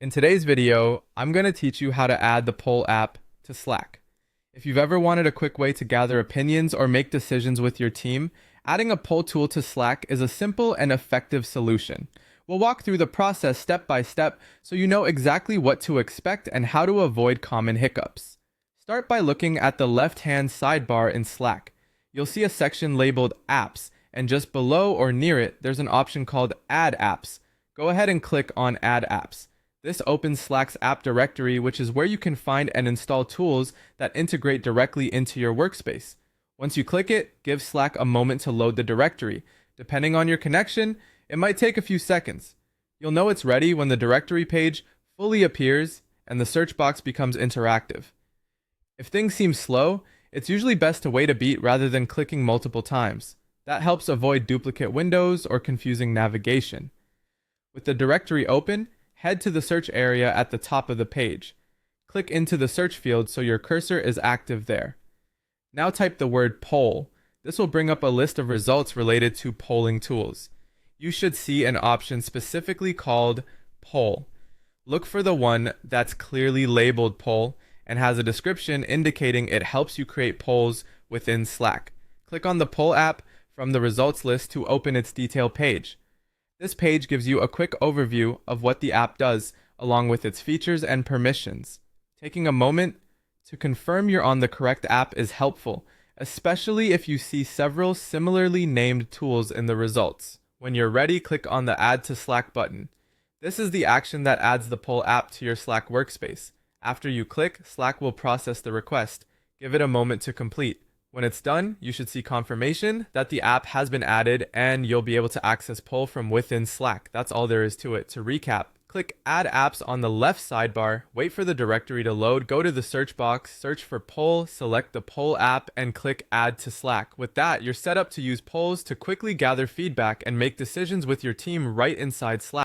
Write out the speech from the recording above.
In today's video, I'm going to teach you how to add the poll app to Slack. If you've ever wanted a quick way to gather opinions or make decisions with your team, adding a poll tool to Slack is a simple and effective solution. We'll walk through the process step by step so you know exactly what to expect and how to avoid common hiccups. Start by looking at the left-hand sidebar in Slack. You'll see a section labeled Apps, and just below or near it, there's an option called Add Apps. Go ahead and click on Add Apps. This opens Slack's app directory, which is where you can find and install tools that integrate directly into your workspace. Once you click it, give Slack a moment to load the directory. Depending on your connection, it might take a few seconds. You'll know it's ready when the directory page fully appears and the search box becomes interactive. If things seem slow, it's usually best to wait a beat rather than clicking multiple times. That helps avoid duplicate windows or confusing navigation. With the directory open, head to the search area at the top of the page. Click into the search field so your cursor is active there. Now type the word poll. This will bring up a list of results related to polling tools. You should see an option specifically called poll. Look for the one that's clearly labeled poll and has a description indicating it helps you create polls within Slack. Click on the poll app from the results list to open its detail page. This page gives you a quick overview of what the app does, along with its features and permissions. Taking a moment to confirm you're on the correct app is helpful, especially if you see several similarly named tools in the results. When you're ready, click on the Add to Slack button. This is the action that adds the poll app to your Slack workspace. After you click, Slack will process the request. Give it a moment to complete. When it's done, you should see confirmation that the app has been added and you'll be able to access poll from within Slack. That's all there is to it. To recap, click Add Apps on the left sidebar, wait for the directory to load, go to the search box, search for poll, select the poll app, and click Add to Slack. With that, you're set up to use polls to quickly gather feedback and make decisions with your team right inside Slack.